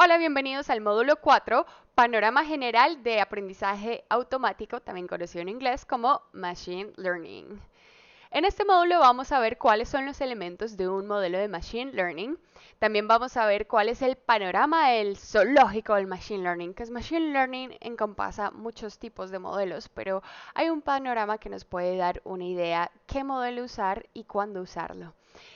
Hola, bienvenidos al módulo 4, Panorama General de Aprendizaje Automático, también conocido en inglés como Machine Learning. En este módulo vamos a ver cuáles son los elementos de un modelo de Machine Learning. También vamos a ver cuál es el panorama del zoológico del Machine Learning, que es Machine Learning encompasa muchos tipos de modelos, pero hay un panorama que nos puede dar una idea qué modelo usar y cuándo usarlo.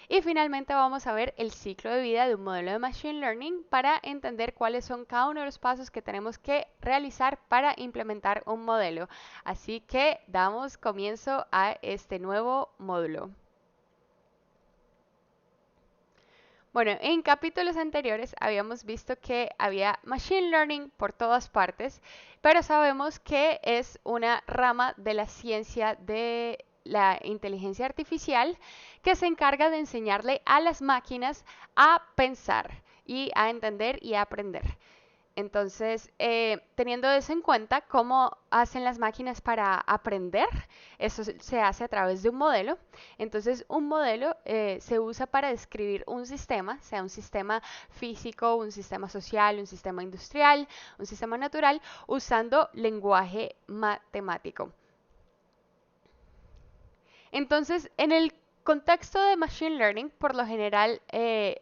Y finalmente vamos a ver el ciclo de vida de un modelo de Machine Learning para entender cuáles son cada uno de los pasos que tenemos que realizar para implementar un modelo. Así que damos comienzo a este nuevo módulo. Bueno, en capítulos anteriores habíamos visto que había Machine Learning por todas partes, pero sabemos que es una rama de la ciencia de la inteligencia artificial que se encarga de enseñarle a las máquinas a pensar y a entender y a aprender. Entonces, teniendo eso en cuenta, ¿cómo hacen las máquinas para aprender? Eso se hace a través de un modelo. Entonces, un modelo se usa para describir un sistema, sea un sistema físico, un sistema social, un sistema industrial, un sistema natural, usando lenguaje matemático. Entonces, en el contexto de Machine Learning, por lo general,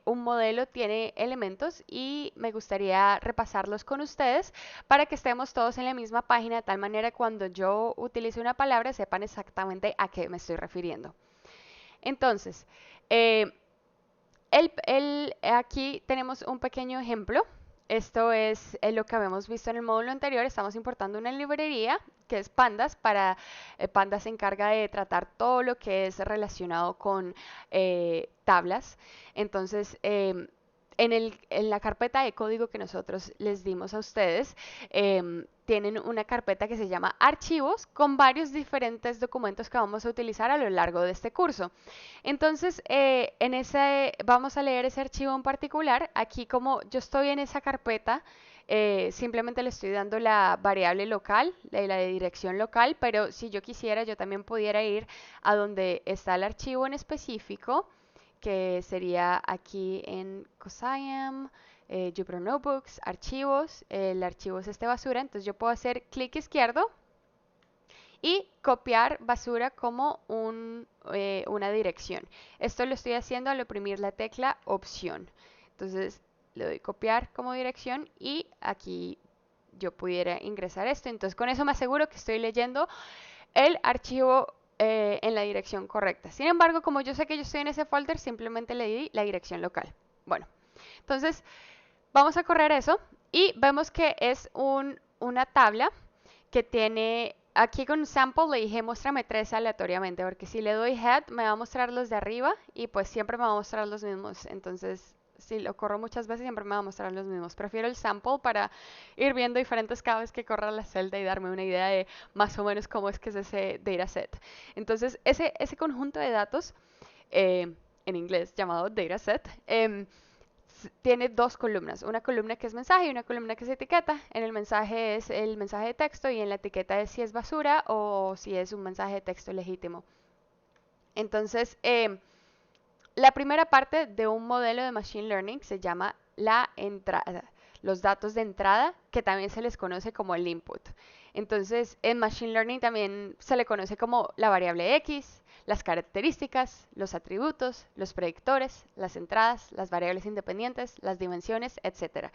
un modelo tiene elementos y me gustaría repasarlos con ustedes para que estemos todos en la misma página, de tal manera que cuando yo utilice una palabra sepan exactamente a qué me estoy refiriendo. Entonces, eh, aquí tenemos un pequeño ejemplo. Esto es lo que habíamos visto en el módulo anterior. Estamos importando una librería que es Pandas. Pandas se encarga de tratar todo lo que es relacionado con tablas. Entonces, en la carpeta de código que nosotros les dimos a ustedes, tienen una carpeta que se llama archivos con varios diferentes documentos que vamos a utilizar a lo largo de este curso. Entonces, en ese vamos a leer ese archivo en particular. Aquí, como yo estoy en esa carpeta, simplemente le estoy dando la variable local, la de dirección local, pero si yo quisiera, yo también pudiera ir a donde está el archivo en específico, que sería aquí en CosIAM, Jupyter Notebooks, archivos. El archivo es este basura, entonces yo puedo hacer clic izquierdo y copiar basura como una dirección. Esto lo estoy haciendo al oprimir la tecla opción. Entonces le doy copiar como dirección y aquí yo pudiera ingresar esto. Entonces con eso me aseguro que estoy leyendo el archivo en la dirección correcta. Sin embargo, como yo sé que yo estoy en ese folder, simplemente le di la dirección local. Bueno, entonces vamos a correr eso y vemos que es una tabla que tiene, aquí con sample le dije muéstrame tres aleatoriamente, porque si le doy head me va a mostrar los de arriba y pues siempre me va a mostrar los mismos. Entonces, si lo corro muchas veces siempre me va a mostrar los mismos. Prefiero el sample para ir viendo diferentes cada vez que corra la celda y darme una idea de más o menos cómo es que es ese dataset. Entonces, ese conjunto de datos, en inglés llamado dataset, tiene dos columnas, una columna que es mensaje y una columna que es etiqueta. En el mensaje es el mensaje de texto y en la etiqueta es si es basura o si es un mensaje de texto legítimo. Entonces, la primera parte de un modelo de Machine Learning se llama la entrada, los datos de entrada, que también se les conoce como el input. Entonces, en Machine Learning también se le conoce como la variable X, las características, los atributos, los predictores, las entradas, las variables independientes, las dimensiones, etc.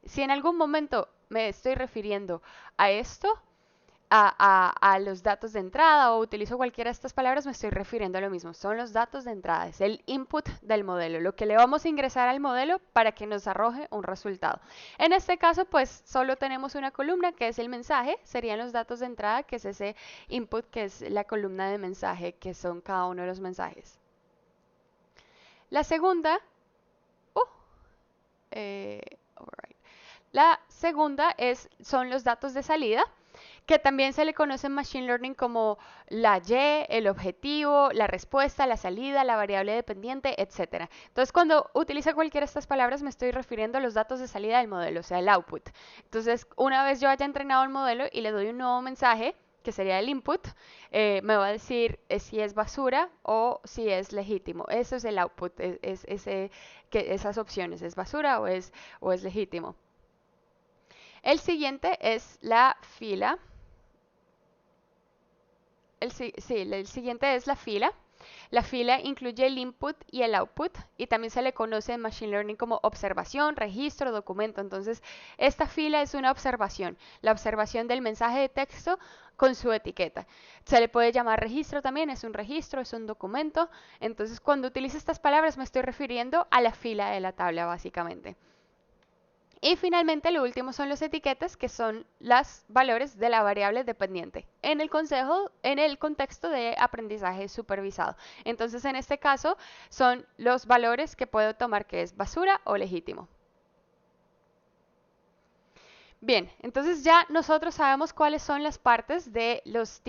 Si en algún momento me estoy refiriendo a esto, a los datos de entrada o utilizo cualquiera de estas palabras, me estoy refiriendo a lo mismo. Son los datos de entrada, es el input del modelo, lo que le vamos a ingresar al modelo para que nos arroje un resultado. En este caso, pues solo tenemos una columna que es el mensaje, serían los datos de entrada, que es ese input, que es la columna de mensaje, que son cada uno de los mensajes. La segunda, uh, right. La segunda son los datos de salida, que también se le conoce en Machine Learning como la Y, el objetivo, la respuesta, la salida, la variable dependiente, etc. Entonces, cuando utilizo cualquiera de estas palabras, me estoy refiriendo a los datos de salida del modelo, o sea, el output. Entonces, una vez yo haya entrenado el modelo y le doy un nuevo mensaje, que sería el input, me va a decir si es basura o si es legítimo. Eso es el output, esas opciones, ¿es basura o es legítimo? El siguiente es la fila. El siguiente es la fila. La fila incluye el input y el output y también se le conoce en Machine Learning como observación, registro, documento. Entonces, esta fila es una observación, la observación del mensaje de texto con su etiqueta. Se le puede llamar registro también, es un registro, es un documento. Entonces, cuando utilizo estas palabras me estoy refiriendo a la fila de la tabla básicamente. Y finalmente, lo último son las etiquetas, que son los valores de la variable dependiente en el contexto de aprendizaje supervisado. Entonces, en este caso, son los valores que puedo tomar que es basura o legítimo. Bien, entonces ya nosotros sabemos cuáles son las partes de los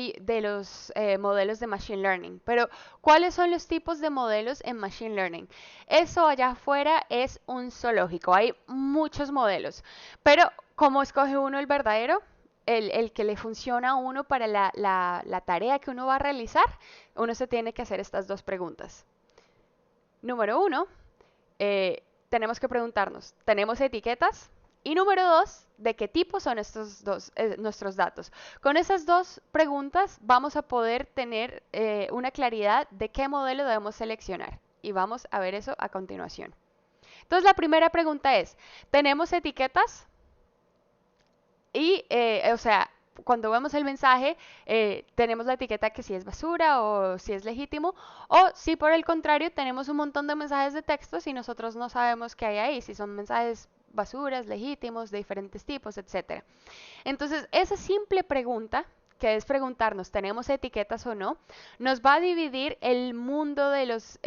modelos de Machine Learning, pero ¿cuáles son los tipos de modelos en Machine Learning? Eso allá afuera es un zoológico, hay muchos modelos, pero ¿cómo escoge uno el verdadero? El que le funciona a uno para la tarea que uno va a realizar, uno se tiene que hacer estas dos preguntas. Número uno, tenemos que preguntarnos, ¿tenemos etiquetas? Y número dos, ¿de qué tipo son nuestros datos? Con esas dos preguntas vamos a poder tener una claridad de qué modelo debemos seleccionar. Y vamos a ver eso a continuación. Entonces la primera pregunta es, ¿tenemos etiquetas? Y, o sea, cuando vemos el mensaje, tenemos la etiqueta que si es basura o si es legítimo, o si por el contrario tenemos un montón de mensajes de textos y nosotros no sabemos qué hay ahí, si son mensajes basuras, legítimos, de diferentes tipos, etc. Entonces, esa simple pregunta, que es preguntarnos, ¿tenemos etiquetas o no?, nos va a dividir el mundo de los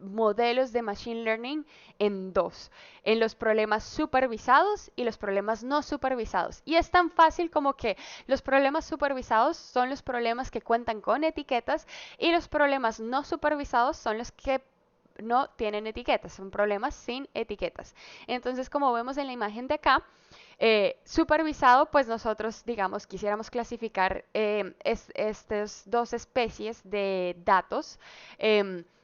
modelos de Machine Learning en dos, en los problemas supervisados y los problemas no supervisados. Y es tan fácil como que los problemas supervisados son los problemas que cuentan con etiquetas y los problemas no supervisados son los que no tienen etiquetas, son problemas sin etiquetas. Entonces, como vemos en la imagen de acá, supervisado, pues nosotros, digamos, quisiéramos clasificar estas dos especies de datos.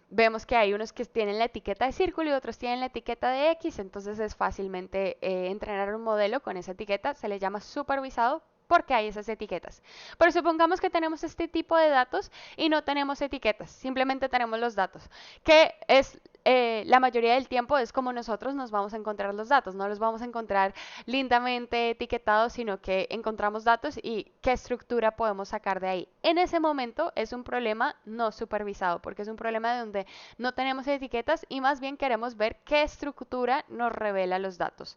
Vemos que hay unos que tienen la etiqueta de círculo y otros tienen la etiqueta de X, entonces es fácilmente entrenar un modelo con esa etiqueta, se le llama supervisado porque hay esas etiquetas. Pero supongamos que tenemos este tipo de datos y no tenemos etiquetas, simplemente tenemos los datos, que es la mayoría del tiempo es como nosotros nos vamos a encontrar los datos, no los vamos a encontrar lindamente etiquetados, sino que encontramos datos y qué estructura podemos sacar de ahí. En ese momento es un problema no supervisado, porque es un problema donde no tenemos etiquetas y más bien queremos ver qué estructura nos revela los datos.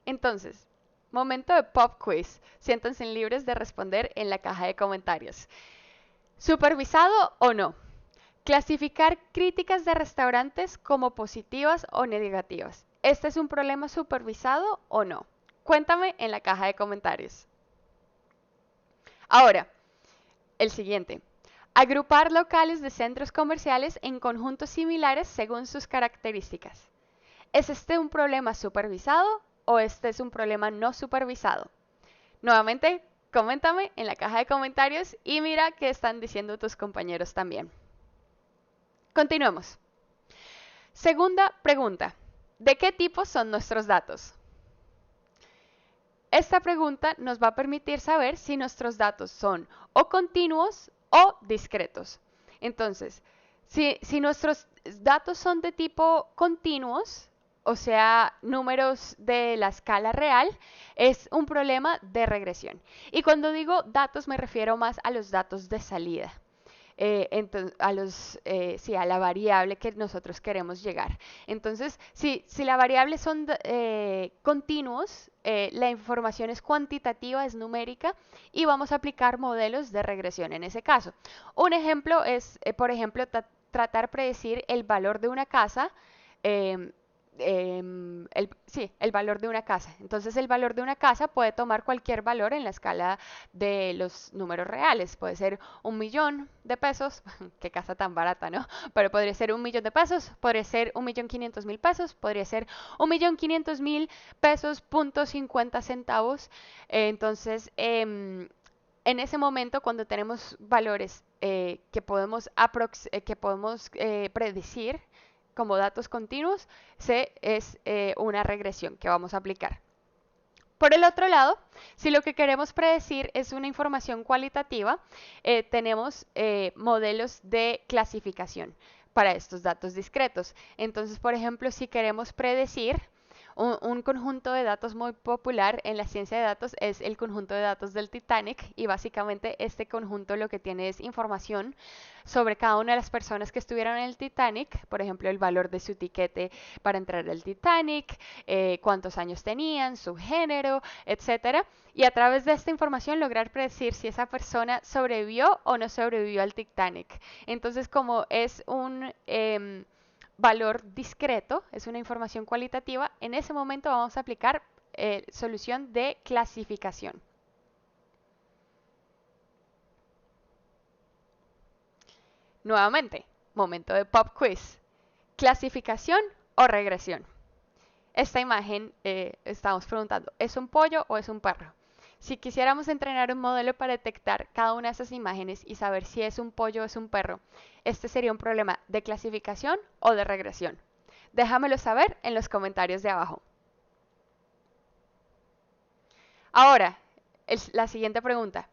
Entonces, momento de pop quiz. Siéntanse libres de responder en la caja de comentarios. ¿Supervisado o no? Clasificar críticas de restaurantes como positivas o negativas. ¿Este es un problema supervisado o no? Cuéntame en la caja de comentarios. Ahora, el siguiente. Agrupar locales de centros comerciales en conjuntos similares según sus características. ¿Es este un problema supervisado o este es un problema no supervisado? Nuevamente, coméntame en la caja de comentarios y mira qué están diciendo tus compañeros también. Continuemos. Segunda pregunta. ¿De qué tipo son nuestros datos? Esta pregunta nos va a permitir saber si nuestros datos son o continuos o discretos. Entonces, si nuestros datos son de tipo continuos, o sea, números de la escala real, es un problema de regresión. Y cuando digo datos me refiero más a los datos de salida. A la variable que nosotros queremos llegar. Entonces, si la variable son continuos, la información es cuantitativa, es numérica y vamos a aplicar modelos de regresión en ese caso. Un ejemplo es, por ejemplo, tratar de predecir el valor de una casa. Eh, el valor de una casa. Entonces el valor de una casa puede tomar cualquier valor en la escala de los números reales. Puede ser 1.000.000 de pesos, qué casa tan barata, ¿no? Pero podría ser 1.000.000 de pesos, podría ser 1.500.000 pesos, podría ser 1.500.000 pesos, .50 centavos. Entonces, en ese momento, cuando tenemos valores que podemos predecir, como datos continuos, es una regresión que vamos a aplicar. Por el otro lado, si lo que queremos predecir es una información cualitativa, tenemos modelos de clasificación para estos datos discretos. Entonces, por ejemplo, si queremos predecir un conjunto de datos muy popular en la ciencia de datos es el conjunto de datos del Titanic, y básicamente este conjunto lo que tiene es información sobre cada una de las personas que estuvieron en el Titanic, por ejemplo, el valor de su tiquete para entrar al Titanic, cuántos años tenían, su género, etcétera, y a través de esta información lograr predecir si esa persona sobrevivió o no sobrevivió al Titanic. Entonces, como es un valor discreto, es una información cualitativa, en ese momento vamos a aplicar solución de clasificación. Nuevamente, momento de pop quiz. ¿Clasificación o regresión? Esta imagen, estamos preguntando, ¿es un pollo o es un perro? Si quisiéramos entrenar un modelo para detectar cada una de esas imágenes y saber si es un pollo o es un perro, este sería un problema de clasificación o de regresión. Déjamelo saber en los comentarios de abajo. Ahora, la siguiente pregunta.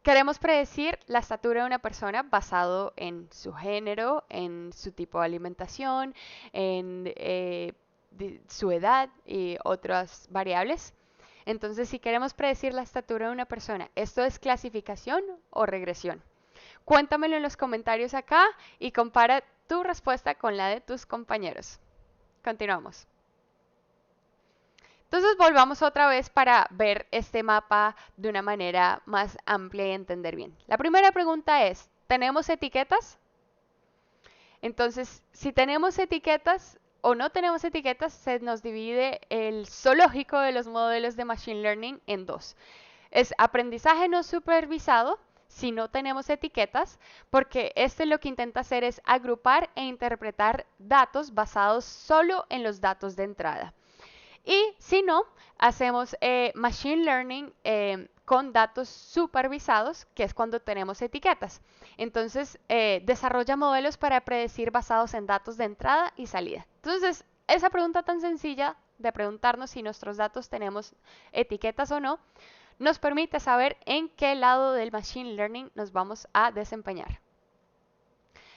Queremos predecir la estatura de una persona basado en su género, en su tipo de alimentación, en su edad y otras variables. Entonces, si queremos predecir la estatura de una persona, ¿esto es clasificación o regresión? Cuéntamelo en los comentarios acá y compara tu respuesta con la de tus compañeros. Continuamos. Entonces volvamos otra vez para ver este mapa de una manera más amplia y entender bien. La primera pregunta es, ¿tenemos etiquetas? Entonces, si tenemos etiquetas o no tenemos etiquetas, se nos divide el zoológico de los modelos de Machine Learning en dos. Es aprendizaje no supervisado si no tenemos etiquetas, porque este lo que intenta hacer es agrupar e interpretar datos basados solo en los datos de entrada. Y si no, hacemos Machine Learning con datos supervisados, que es cuando tenemos etiquetas. Entonces, desarrolla modelos para predecir basados en datos de entrada y salida. Entonces, esa pregunta tan sencilla de preguntarnos si nuestros datos tenemos etiquetas o no, nos permite saber en qué lado del Machine Learning nos vamos a desempeñar.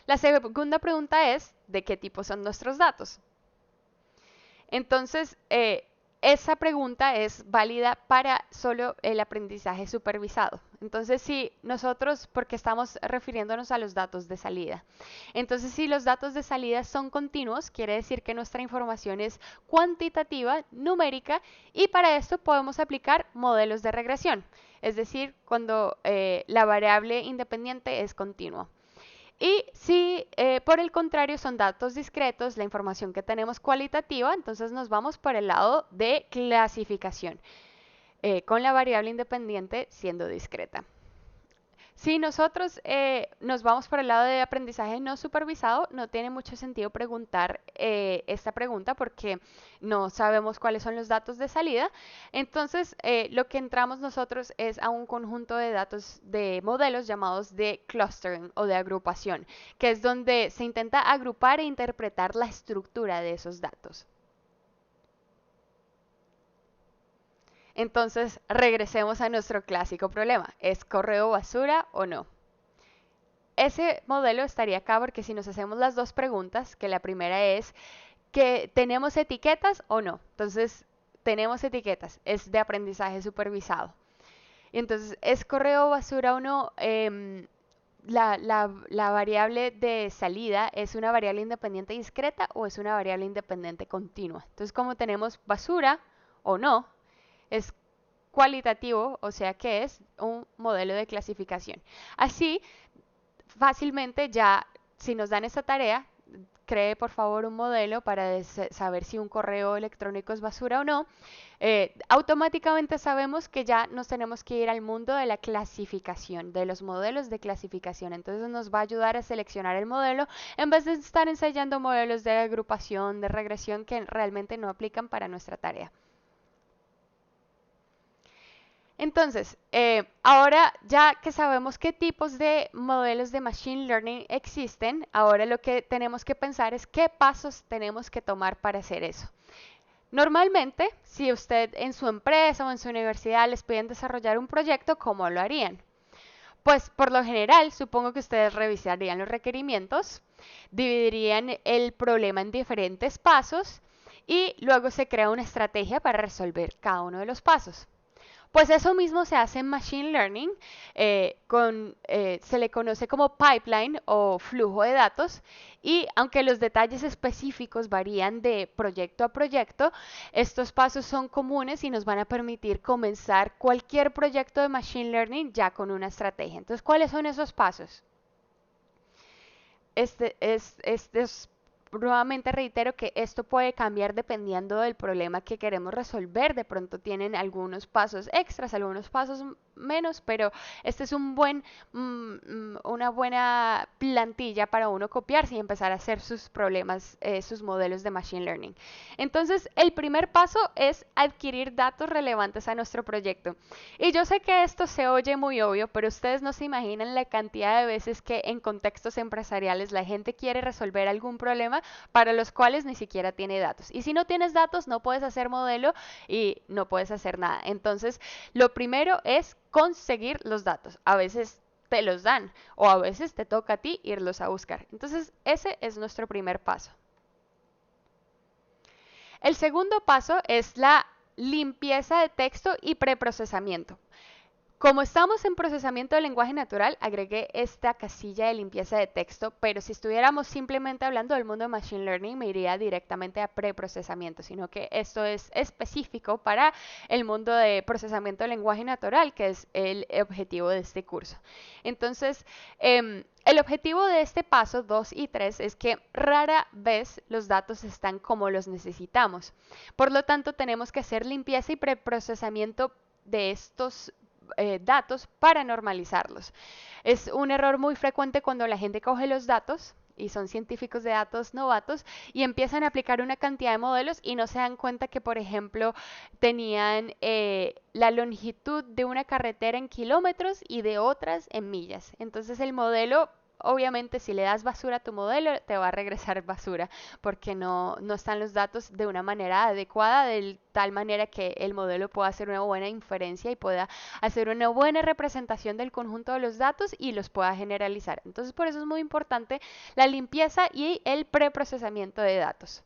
La segunda pregunta es, ¿de qué tipo son nuestros datos? Entonces, esa pregunta es válida para solo el aprendizaje supervisado. Entonces, si nosotros, porque estamos refiriéndonos a los datos de salida, entonces si los datos de salida son continuos, quiere decir que nuestra información es cuantitativa, numérica, y para esto podemos aplicar modelos de regresión, es decir, cuando la variable independiente es continua. Y si por el contrario son datos discretos, la información que tenemos cualitativa, entonces nos vamos por el lado de clasificación, con la variable independiente siendo discreta. Si nosotros nos vamos por el lado de aprendizaje no supervisado, no tiene mucho sentido preguntar esta pregunta porque no sabemos cuáles son los datos de salida. Entonces, lo que entramos nosotros es a un conjunto de datos de modelos llamados de clustering o de agrupación, que es donde se intenta agrupar e interpretar la estructura de esos datos. Entonces, regresemos a nuestro clásico problema. ¿Es correo basura o no? Ese modelo estaría acá porque si nos hacemos las dos preguntas, que la primera es que ¿tenemos etiquetas o no? Entonces, tenemos etiquetas, es de aprendizaje supervisado. Y entonces, ¿es correo basura o no? La variable de salida es una variable independiente discreta o es una variable independiente continua. Entonces, como tenemos basura o no, es cualitativo, o sea que es un modelo de clasificación. Así, fácilmente ya, si nos dan esta tarea, cree por favor un modelo para saber si un correo electrónico es basura o no. Automáticamente sabemos que ya nos tenemos que ir al mundo de la clasificación, de los modelos de clasificación. Entonces nos va a ayudar a seleccionar el modelo en vez de estar ensayando modelos de agrupación, de regresión que realmente no aplican para nuestra tarea. Entonces, ahora ya que sabemos qué tipos de modelos de Machine Learning existen, ahora lo que tenemos que pensar es qué pasos tenemos que tomar para hacer eso. Normalmente, si usted en su empresa o en su universidad les piden desarrollar un proyecto, ¿cómo lo harían? Pues por lo general, supongo que ustedes revisarían los requerimientos, dividirían el problema en diferentes pasos y luego se crea una estrategia para resolver cada uno de los pasos. Pues eso mismo se hace en Machine Learning, se le conoce como pipeline o flujo de datos y aunque los detalles específicos varían de proyecto a proyecto, estos pasos son comunes y nos van a permitir comenzar cualquier proyecto de Machine Learning ya con una estrategia. Entonces, ¿cuáles son esos pasos? Nuevamente reitero que esto puede cambiar dependiendo del problema que queremos resolver. De pronto tienen algunos pasos extras, algunos pasos menos, pero este es una buena plantilla para uno copiarse y empezar a hacer sus problemas, sus modelos de Machine Learning. Entonces, el primer paso es adquirir datos relevantes a nuestro proyecto. Y yo sé que esto se oye muy obvio, pero ustedes no se imaginan la cantidad de veces que en contextos empresariales la gente quiere resolver algún problema para los cuales ni siquiera tiene datos. Y si no tienes datos, no puedes hacer modelo y no puedes hacer nada. Entonces, lo primero es conseguir los datos. A veces te los dan o a veces te toca a ti irlos a buscar. Entonces, ese es nuestro primer paso. El segundo paso es la limpieza de texto y preprocesamiento. Como estamos en procesamiento de lenguaje natural, agregué esta casilla de limpieza de texto, pero si estuviéramos simplemente hablando del mundo de Machine Learning, me iría directamente a preprocesamiento, sino que esto es específico para el mundo de procesamiento de lenguaje natural, que es el objetivo de este curso. Entonces, el objetivo de este paso 2 y 3 es que rara vez los datos están como los necesitamos. Por lo tanto, tenemos que hacer limpieza y preprocesamiento de estos datos para normalizarlos. Es un error muy frecuente cuando la gente coge los datos y son científicos de datos novatos y empiezan a aplicar una cantidad de modelos y no se dan cuenta que, por ejemplo, tenían la longitud de una carretera en kilómetros y de otras en millas. Entonces el modelo, obviamente, si le das basura a tu modelo, te va a regresar basura porque no están los datos de una manera adecuada, de tal manera que el modelo pueda hacer una buena inferencia y pueda hacer una buena representación del conjunto de los datos y los pueda generalizar. Entonces, por eso es muy importante la limpieza y el preprocesamiento de datos.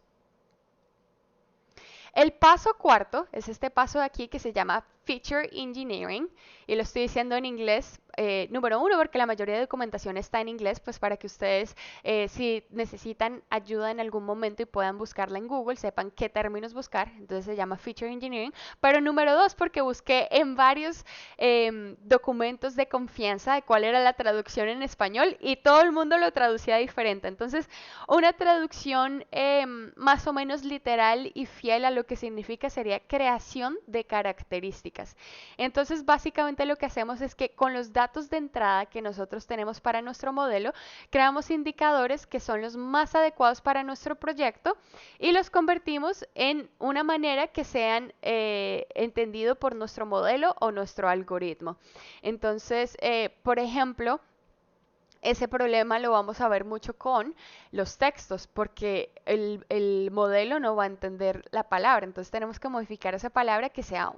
El paso cuarto es este paso de aquí que se llama Feature Engineering y lo estoy diciendo en inglés. Número uno, porque la mayoría de documentación está en inglés, pues para que ustedes, si necesitan ayuda en algún momento y puedan buscarla en Google, sepan qué términos buscar. Entonces se llama Feature Engineering. Pero número dos, porque busqué en varios documentos de confianza de cuál era la traducción en español y todo el mundo lo traducía diferente. Entonces, una traducción más o menos literal y fiel a lo que significa sería creación de características. Entonces, básicamente lo que hacemos es que con los datos de entrada que nosotros tenemos para nuestro modelo, creamos indicadores que son los más adecuados para nuestro proyecto y los convertimos en una manera que sean entendido por nuestro modelo o nuestro algoritmo. Entonces, por ejemplo, ese problema lo vamos a ver mucho con los textos, porque el modelo no va a entender la palabra. Entonces tenemos que modificar esa palabra que sea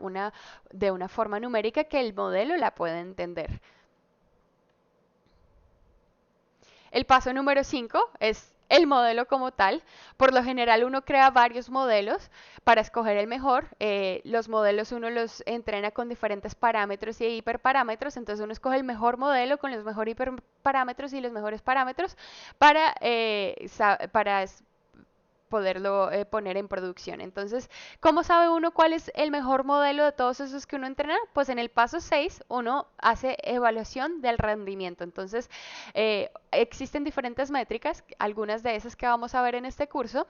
de una forma numérica que el modelo la pueda entender. El paso número 5 es el modelo como tal. Por lo general uno crea varios modelos para escoger el mejor. Los modelos uno los entrena con diferentes parámetros y hiperparámetros. Entonces uno escoge el mejor modelo con los mejores hiperparámetros y los mejores parámetros para poderlo poner en producción. Entonces, ¿cómo sabe uno cuál es el mejor modelo de todos esos que uno entrena? Pues en el paso 6 uno hace evaluación del rendimiento. Entonces, existen diferentes métricas, algunas de esas que vamos a ver en este curso,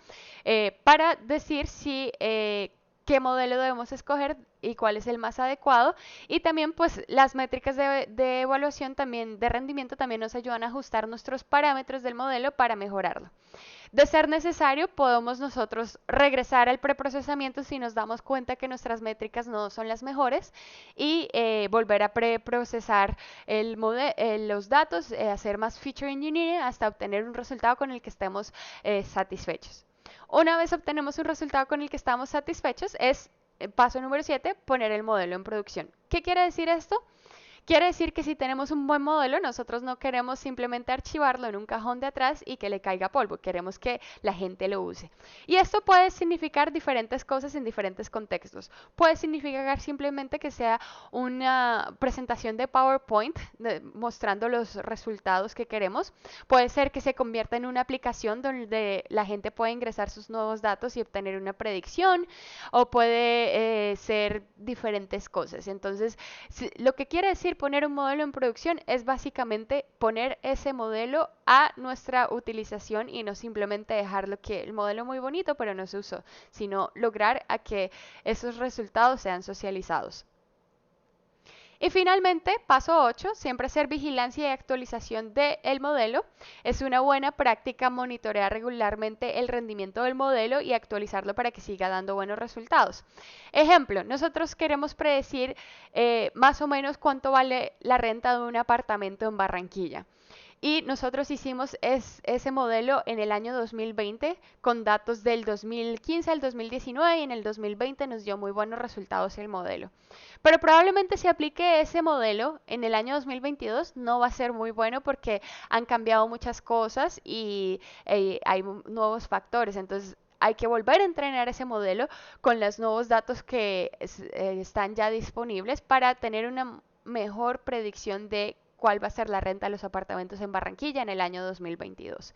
para decir si qué modelo debemos escoger y cuál es el más adecuado. Y también pues las métricas de evaluación también de rendimiento también nos ayudan a ajustar nuestros parámetros del modelo para mejorarlo. De ser necesario, podemos nosotros regresar al preprocesamiento si nos damos cuenta que nuestras métricas no son las mejores y volver a preprocesar los datos, hacer más feature engineering hasta obtener un resultado con el que estemos satisfechos. Una vez obtenemos un resultado con el que estamos satisfechos, es paso número 7, poner el modelo en producción. ¿Qué quiere decir esto? Quiere decir que si tenemos un buen modelo, nosotros no queremos simplemente archivarlo en un cajón de atrás y que le caiga polvo, queremos que la gente lo use. Y esto puede significar diferentes cosas en diferentes contextos. Puede significar simplemente que sea una presentación de PowerPoint mostrando los resultados que queremos. Puede ser que se convierta en una aplicación donde la gente puede ingresar sus nuevos datos y obtener una predicción, o puede ser diferentes cosas. Entonces, lo que quiere decir poner un modelo en producción es básicamente poner ese modelo a nuestra utilización y no simplemente dejarlo que el modelo muy bonito pero no se usó, sino lograr a que esos resultados sean socializados. Y finalmente, paso 8, siempre hacer vigilancia y actualización del modelo. Es una buena práctica monitorear regularmente el rendimiento del modelo y actualizarlo para que siga dando buenos resultados. Ejemplo, nosotros queremos predecir más o menos cuánto vale la renta de un apartamento en Barranquilla. Y nosotros hicimos ese modelo en el año 2020 con datos del 2015 al 2019 y en el 2020 nos dio muy buenos resultados el modelo. Pero probablemente si aplique ese modelo en el año 2022 no va a ser muy bueno porque han cambiado muchas cosas y hay nuevos factores. Entonces hay que volver a entrenar ese modelo con los nuevos datos que están ya disponibles para tener una mejor predicción de cuál va a ser la renta de los apartamentos en Barranquilla en el año 2022.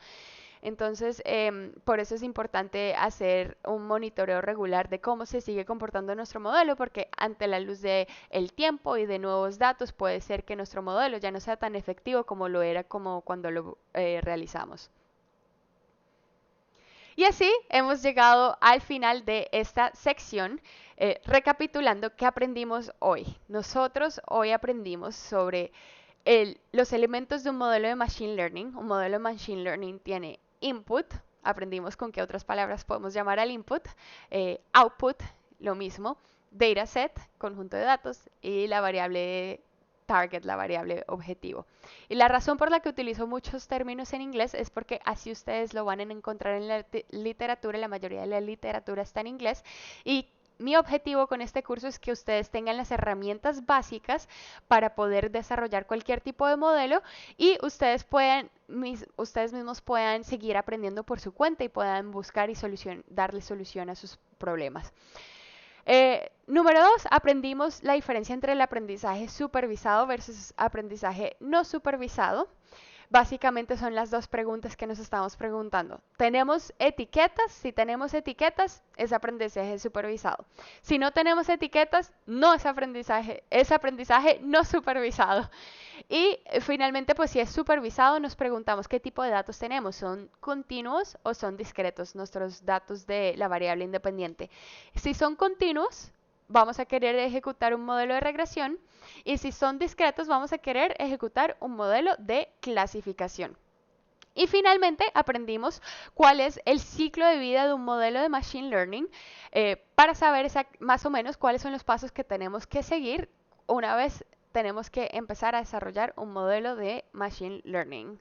Entonces, por eso es importante hacer un monitoreo regular de cómo se sigue comportando nuestro modelo, porque ante la luz del tiempo y de nuevos datos puede ser que nuestro modelo ya no sea tan efectivo como lo era como cuando lo realizamos. Y así hemos llegado al final de esta sección, recapitulando qué aprendimos hoy. Nosotros hoy aprendimos sobre los elementos de un modelo de Machine Learning. Un modelo de Machine Learning tiene input, aprendimos con qué otras palabras podemos llamar al input, output, lo mismo, dataset, conjunto de datos, y la variable target, la variable objetivo. Y la razón por la que utilizo muchos términos en inglés es porque así ustedes lo van a encontrar en la literatura, la mayoría de la literatura está en inglés, y mi objetivo con este curso es que ustedes tengan las herramientas básicas para poder desarrollar cualquier tipo de modelo y ustedes mismos puedan seguir aprendiendo por su cuenta y puedan buscar y darle solución a sus problemas. Número 2, aprendimos la diferencia entre el aprendizaje supervisado versus aprendizaje no supervisado. Básicamente son las dos preguntas que nos estamos preguntando. ¿Tenemos etiquetas? Si tenemos etiquetas, es aprendizaje supervisado. Si no tenemos etiquetas, no es aprendizaje no supervisado. Y finalmente, pues si es supervisado, nos preguntamos qué tipo de datos tenemos. ¿Son continuos o son discretos nuestros datos de la variable independiente? Si son continuos, vamos a querer ejecutar un modelo de regresión, y si son discretos vamos a querer ejecutar un modelo de clasificación. Y finalmente aprendimos cuál es el ciclo de vida de un modelo de Machine Learning para saber más o menos cuáles son los pasos que tenemos que seguir una vez tenemos que empezar a desarrollar un modelo de Machine Learning.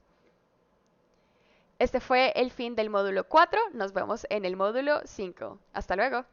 Este fue el fin del módulo 4. Nos vemos en el módulo 5. Hasta luego.